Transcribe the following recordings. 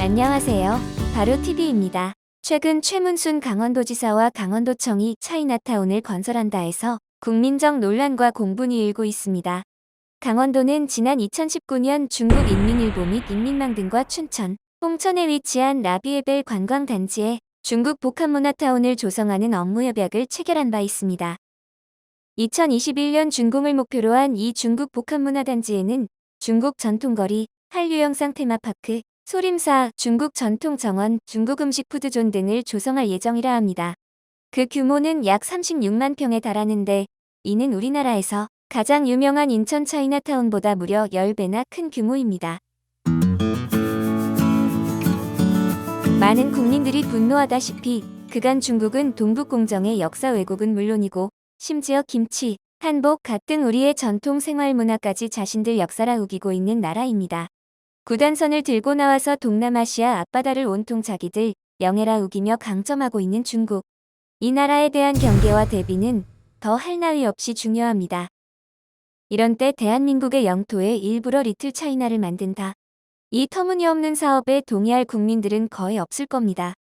안녕하세요. 바로 TV입니다. 최근 최문순 강원도지사와 강원도청이 차이나타운을 건설한다 해서 국민적 논란과 공분이 일고 있습니다. 강원도는 지난 2019년 중국 인민일보 및 인민망 등과 춘천, 홍천에 위치한 라비에벨 관광단지에 중국 복합문화타운을 조성하는 업무협약을 체결한 바 있습니다. 2021년 준공을 목표로 한 이 중국 복합문화단지에는 중국 전통거리, 한류영상 테마파크, 소림사, 중국 전통정원, 중국 음식 푸드존 등을 조성할 예정이라 합니다. 그 규모는 약 36만 평에 달하는데 이는 우리나라에서 가장 유명한 인천 차이나타운보다 무려 10배나 큰 규모입니다. 많은 국민들이 분노하다시피 그간 중국은 동북공정의 역사 왜곡은 물론이고 심지어 김치, 한복, 갓 등 우리의 전통 생활문화까지 자신들 역사라 우기고 있는 나라입니다. 구단선을 들고 나와서 동남아시아 앞바다를 온통 자기들 영해라 우기며 강점하고 있는 중국. 이 나라에 대한 경계와 대비는 더 할 나위 없이 중요합니다. 이런 때 대한민국의 영토에 일부러 리틀 차이나를 만든다. 이 터무니없는 사업에 동의할 국민들은 거의 없을 겁니다.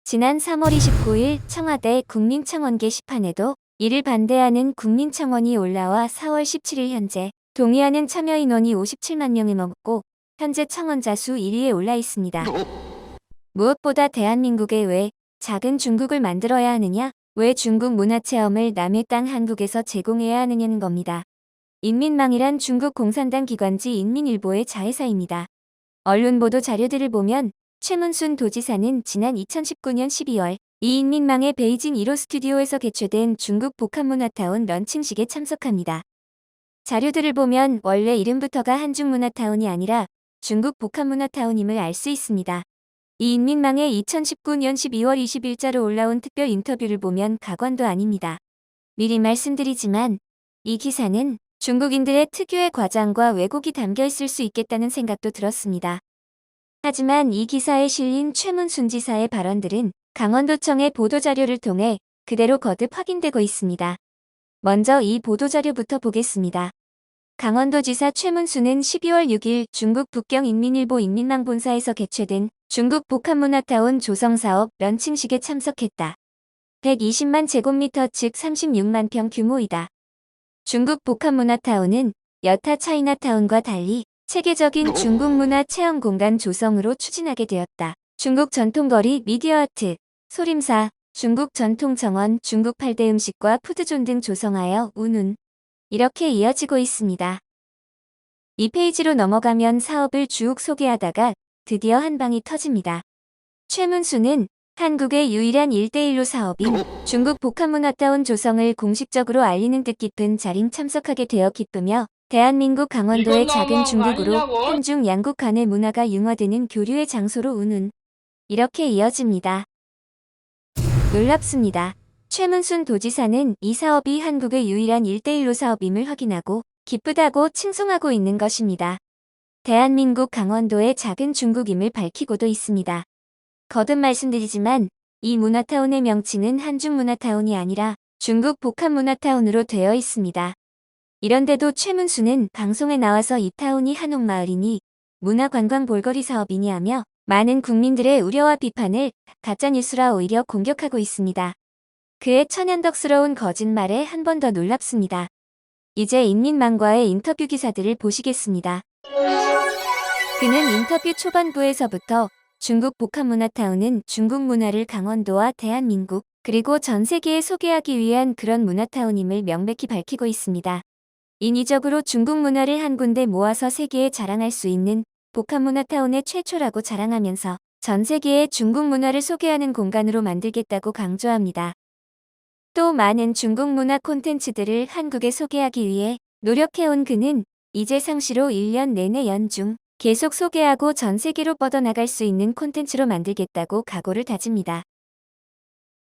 지난 3월 29일 청와대 국민청원 게시판에도 이를 반대하는 국민청원이 올라와 4월 17일 현재 동의하는 참여 인원이 57만 명을 넘었고 현재 청원자 수 1위에 올라 있습니다. 무엇보다 대한민국에 왜 작은 중국을 만들어야 하느냐, 왜 중국 문화체험을 남의 땅 한국에서 제공해야 하느냐는 겁니다. 인민망이란 중국 공산당 기관지 인민일보의 자회사입니다. 언론 보도 자료들을 보면 최문순 도지사는 지난 2019년 12월 이 인민망의 베이징 1호 스튜디오에서 개최된 중국 복합문화타운 런칭식에 참석합니다. 자료들을 보면 원래 이름부터가 한중문화타운이 아니라 중국 복합문화타운임을 알 수 있습니다. 이 인민망의 2019년 12월 20일자로 올라온 특별 인터뷰를 보면 가관도 아닙니다. 미리 말씀드리지만 이 기사는 중국인들의 특유의 과장과 왜곡이 담겨 있을 수 있겠다는 생각도 들었습니다. 하지만 이 기사에 실린 최문순 지사의 발언들은 강원도청의 보도자료를 통해 그대로 거듭 확인되고 있습니다. 먼저 이 보도자료부터 보겠습니다. 강원도지사 최문순은 12월 6일 중국 북경인민일보 인민망 본사에서 개최된 중국 복합문화타운 조성사업 런칭식에 참석했다. 120만 제곱미터 즉 36만 평 규모이다. 중국 복합문화타운은 여타 차이나타운과 달리 체계적인 중국 문화 체험 공간 조성으로 추진하게 되었다. 중국 전통거리, 미디어아트, 소림사, 중국 전통정원, 중국 8대 음식과 푸드존 등 조성하여 운운. 이렇게 이어지고 있습니다. 이 페이지로 넘어가면 사업을 쭉 소개하다가 드디어 한 방이 터집니다. 최문순은 한국의 유일한 1대1로 사업인 중국 복합문화타운 조성을 공식적으로 알리는 뜻깊은 자리에 참석하게 되어 기쁘며 대한민국 강원도의 작은 중국으로 한중 양국 간의 문화가 융화되는 교류의 장소로 운운. 이렇게 이어집니다. 놀랍습니다. 최문순 도지사는 이 사업이 한국의 유일한 1대1로 사업임을 확인하고 기쁘다고 칭송하고 있는 것입니다. 대한민국 강원도의 작은 중국임을 밝히고도 있습니다. 거듭 말씀드리지만 이 문화타운의 명칭은 한중문화타운이 아니라 중국 복합문화타운으로 되어 있습니다. 이런데도 최문순은 방송에 나와서 이 타운이 한옥마을이니 문화관광 볼거리 사업이니 하며 많은 국민들의 우려와 비판을 가짜뉴스라 오히려 공격하고 있습니다. 그의 천연덕스러운 거짓말에 한 번 더 놀랍습니다. 이제 인민망과의 인터뷰 기사들을 보시겠습니다. 그는 인터뷰 초반부에서부터 중국 복합문화타운은 중국 문화를 강원도와 대한민국 그리고 전 세계에 소개하기 위한 그런 문화타운임을 명백히 밝히고 있습니다. 인위적으로 중국 문화를 한 군데 모아서 세계에 자랑할 수 있는 복합문화타운의 최초라고 자랑하면서 전 세계에 중국 문화를 소개하는 공간으로 만들겠다고 강조합니다. 또 많은 중국 문화 콘텐츠들을 한국에 소개하기 위해 노력해온 그는 이제 상시로 1년 내내 연중 계속 소개하고 전 세계로 뻗어나갈 수 있는 콘텐츠로 만들겠다고 각오를 다집니다.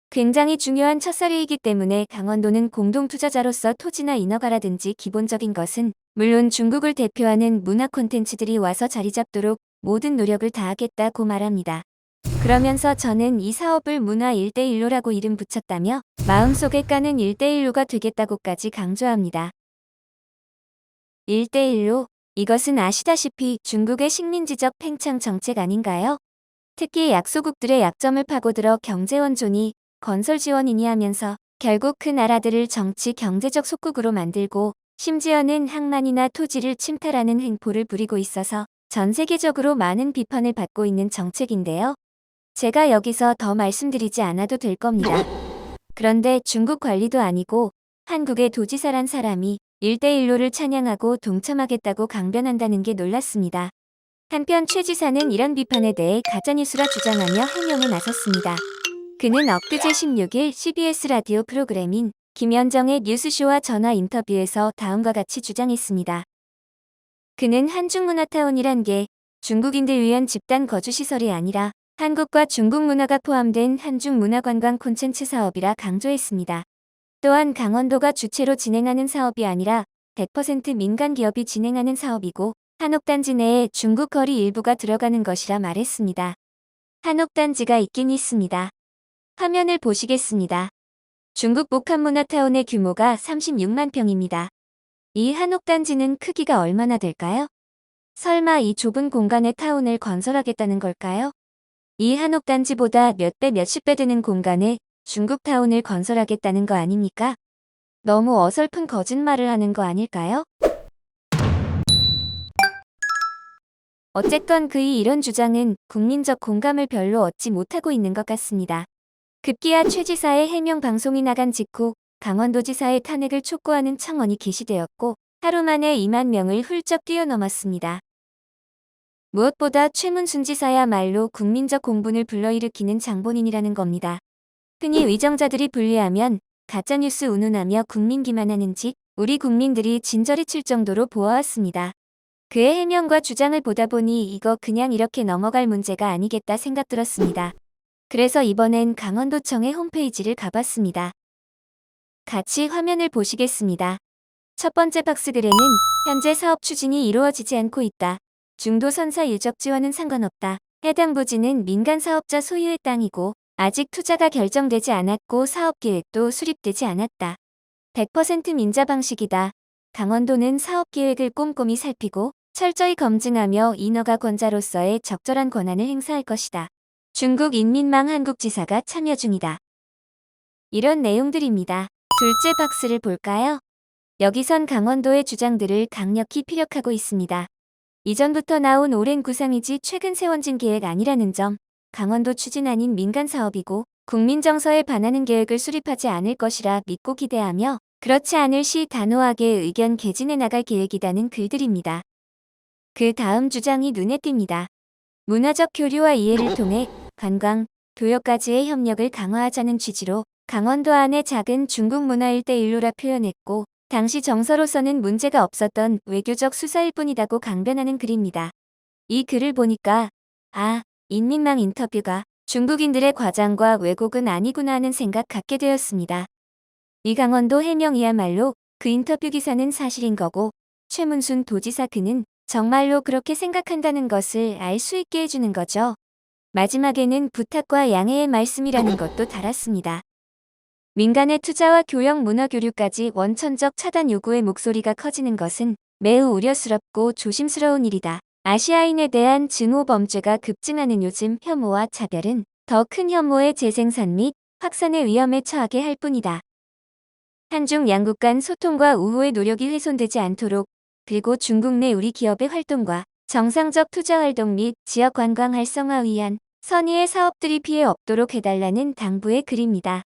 굉장히 중요한 첫살이기 때문에 강원도는 공동투자자로서 토지나 인허가라든지 기본적인 것은 물론 중국을 대표하는 문화 콘텐츠들이 와서 자리 잡도록 모든 노력을 다하겠다고 말합니다. 그러면서 저는 이 사업을 문화 1대1로라고 이름 붙였다며 마음속에 까는 1대1로가 되겠다고까지 강조합니다. 1대1로, 이것은 아시다시피 중국의 식민지적 팽창 정책 아닌가요? 특히 약소국들의 약점을 파고들어 경제원조니 건설지원이니 하면서 결국 그 나라들을 정치 경제적 속국으로 만들고 심지어는 항만이나 토지를 침탈하는 행포를 부리고 있어서 전 세계적으로 많은 비판을 받고 있는 정책인데요. 제가 여기서 더 말씀드리지 않아도 될 겁니다. 그런데 중국 관리도 아니고 한국의 도지사란 사람이 1대1로를 찬양하고 동참하겠다고 강변한다는 게 놀랐습니다. 한편 최 지사는 이런 비판에 대해 가짜뉴스라 주장하며 해명에 나섰습니다. 그는 엊그제 16일 CBS 라디오 프로그램인 김현정의 뉴스쇼와 전화 인터뷰에서 다음과 같이 주장했습니다. 그는 한중문화타운이란 게 중국인들 위한 집단 거주시설이 아니라 한국과 중국 문화가 포함된 한중문화관광 콘텐츠 사업이라 강조했습니다. 또한 강원도가 주체로 진행하는 사업이 아니라 100% 민간 기업이 진행하는 사업이고 한옥단지 내에 중국 거리 일부가 들어가는 것이라 말했습니다. 한옥단지가 있긴 있습니다. 화면을 보시겠습니다. 중국 복합문화타운의 규모가 36만 평입니다. 이 한옥단지는 크기가 얼마나 될까요? 설마 이 좁은 공간에 타운을 건설하겠다는 걸까요? 이 한옥단지보다 몇 배 몇십 배 되는 공간에 중국 타운을 건설하겠다는 거 아닙니까? 너무 어설픈 거짓말을 하는 거 아닐까요? 어쨌건 그의 이런 주장은 국민적 공감을 별로 얻지 못하고 있는 것 같습니다. 급기야 최 지사의 해명 방송이 나간 직후 강원도지사의 탄핵을 촉구하는 청원이 게시되었고 하루 만에 2만 명을 훌쩍 뛰어넘었습니다. 무엇보다 최문순 지사야말로 국민적 공분을 불러일으키는 장본인이라는 겁니다. 흔히 위정자들이 분리하면 가짜뉴스 운운하며 국민 기만하는 짓, 우리 국민들이 진저리 칠 정도로 보아왔습니다. 그의 해명과 주장을 보다 보니 이거 그냥 이렇게 넘어갈 문제가 아니겠다 생각 들었습니다. 그래서 이번엔 강원도청의 홈페이지를 가봤습니다. 같이 화면을 보시겠습니다. 첫 번째 박스글에는 현재 사업 추진이 이루어지지 않고 있다. 중도 선사 일적 지원은 상관없다. 해당 부지는 민간 사업자 소유의 땅이고 아직 투자가 결정되지 않았고 사업 계획도 수립되지 않았다. 100% 민자 방식이다. 강원도는 사업 계획을 꼼꼼히 살피고 철저히 검증하며 인허가 권자로서의 적절한 권한을 행사할 것이다. 중국 인민망 한국지사가 참여 중이다. 이런 내용들입니다. 둘째 박스를 볼까요? 여기선 강원도의 주장들을 강력히 피력하고 있습니다. 이전부터 나온 오랜 구상이지 최근 세워진 계획 아니라는 점, 강원도 추진 아닌 민간 사업이고 국민 정서에 반하는 계획을 수립하지 않을 것이라 믿고 기대하며 그렇지 않을 시 단호하게 의견 개진해 나갈 계획이라는 글들입니다. 그 다음 주장이 눈에 띕니다. 문화적 교류와 이해를 통해 관광, 교역까지의 협력을 강화하자는 취지로 강원도 안에 작은 중국 문화 1대1로라 표현했고 당시 정서로서는 문제가 없었던 외교적 수사일 뿐이라고 강변하는 글입니다. 이 글을 보니까 인민망 인터뷰가 중국인들의 과장과 왜곡은 아니구나 하는 생각 갖게 되었습니다. 이 강원도 해명이야말로 그 인터뷰 기사는 사실인 거고 최문순 도지사 그는 정말로 그렇게 생각한다는 것을 알 수 있게 해주는 거죠. 마지막에는 부탁과 양해의 말씀이라는 것도 달았습니다. 민간의 투자와 교역 문화 교류까지 원천적 차단 요구의 목소리가 커지는 것은 매우 우려스럽고 조심스러운 일이다. 아시아인에 대한 증오 범죄가 급증하는 요즘 혐오와 차별은 더 큰 혐오의 재생산 및 확산의 위험에 처하게 할 뿐이다. 한중 양국 간 소통과 우호의 노력이 훼손되지 않도록 그리고 중국 내 우리 기업의 활동과 정상적 투자 활동 및 지역 관광 활성화 위한 선의의 사업들이 피해 없도록 해달라는 당부의 글입니다.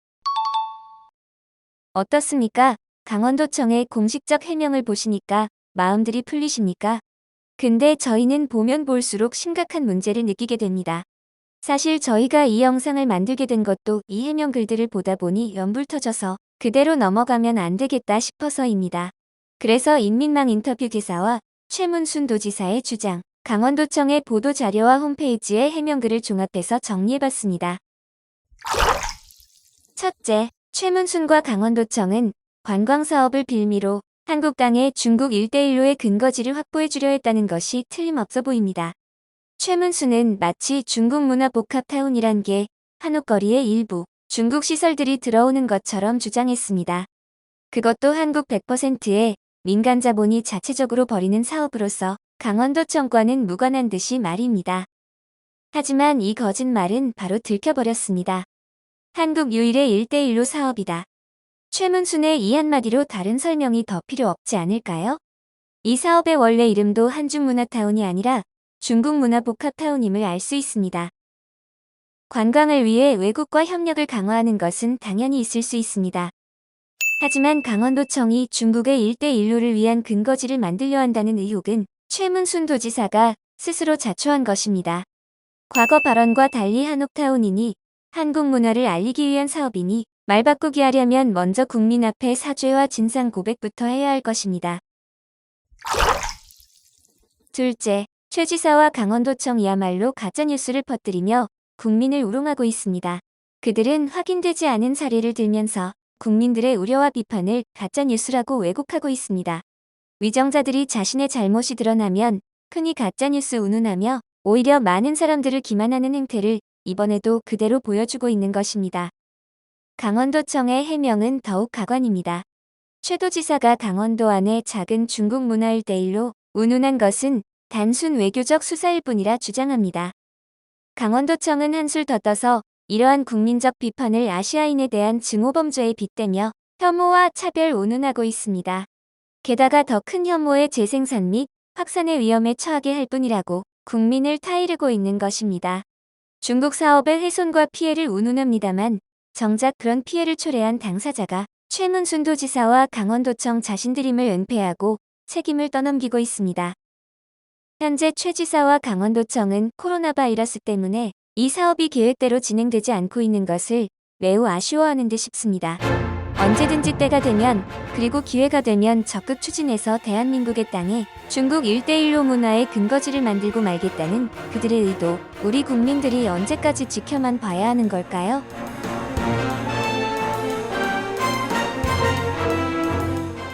어떻습니까? 강원도청의 공식적 해명을 보시니까 마음들이 풀리십니까? 근데 저희는 보면 볼수록 심각한 문제를 느끼게 됩니다. 사실 저희가 이 영상을 만들게 된 것도 이 해명 글들을 보다 보니 연불 터져서 그대로 넘어가면 안 되겠다 싶어서입니다. 그래서 인민망 인터뷰 기사와 최문순 도지사의 주장, 강원도청의 보도 자료와 홈페이지의 해명글을 종합해서 정리해봤습니다. 첫째, 최문순과 강원도청은 관광사업을 빌미로 한국 땅에 중국 1대1로의 근거지를 확보해주려 했다는 것이 틀림없어 보입니다. 최문순은 마치 중국 문화 복합타운이란 게 한옥거리의 일부 중국 시설들이 들어오는 것처럼 주장했습니다. 그것도 한국 100%의 민간 자본이 자체적으로 벌이는 사업으로서 강원도청과는 무관한 듯이 말입니다. 하지만 이 거짓말은 바로 들켜버렸습니다. 한국 유일의 1대1로 사업이다. 최문순의 이 한마디로 다른 설명이 더 필요 없지 않을까요? 이 사업의 원래 이름도 한중문화타운이 아니라 중국문화복합타운임을 알 수 있습니다. 관광을 위해 외국과 협력을 강화하는 것은 당연히 있을 수 있습니다. 하지만 강원도청이 중국의 1대1로를 위한 근거지를 만들려 한다는 의혹은 최문순 도지사가 스스로 자초한 것입니다. 과거 발언과 달리 한옥타운이니 한국 문화를 알리기 위한 사업이니 말 바꾸기 하려면 먼저 국민 앞에 사죄와 진상 고백부터 해야 할 것입니다. 둘째, 최 지사와 강원도청이야말로 가짜뉴스를 퍼뜨리며 국민을 우롱하고 있습니다. 그들은 확인되지 않은 사례를 들면서 국민들의 우려와 비판을 가짜뉴스라고 왜곡하고 있습니다. 위정자들이 자신의 잘못이 드러나면 흔히 가짜뉴스 운운하며 오히려 많은 사람들을 기만하는 행태를 이번에도 그대로 보여주고 있는 것입니다. 강원도청의 해명은 더욱 가관입니다. 최 도지사가 강원도 안에 작은 중국 문화 1대1로 운운한 것은 단순 외교적 수사일 뿐이라 주장합니다. 강원도청은 한술 더 떠서 이러한 국민적 비판을 아시아인에 대한 증오범죄에 빗대며 혐오와 차별 운운하고 있습니다. 게다가 더 큰 혐오의 재생산 및 확산의 위험에 처하게 할 뿐이라고 국민을 타이르고 있는 것입니다. 중국 사업의 훼손과 피해를 운운합니다만 정작 그런 피해를 초래한 당사자가 최문순 도지사와 강원도청 자신들임을 은폐하고 책임을 떠넘기고 있습니다. 현재 최 지사와 강원도청은 코로나 바이러스 때문에 이 사업이 계획대로 진행되지 않고 있는 것을 매우 아쉬워하는 듯 싶습니다. 언제든지 때가 되면 그리고 기회가 되면 적극 추진해서 대한민국의 땅에 중국 1대1로 문화의 근거지를 만들고 말겠다는 그들의 의도, 우리 국민들이 언제까지 지켜만 봐야 하는 걸까요?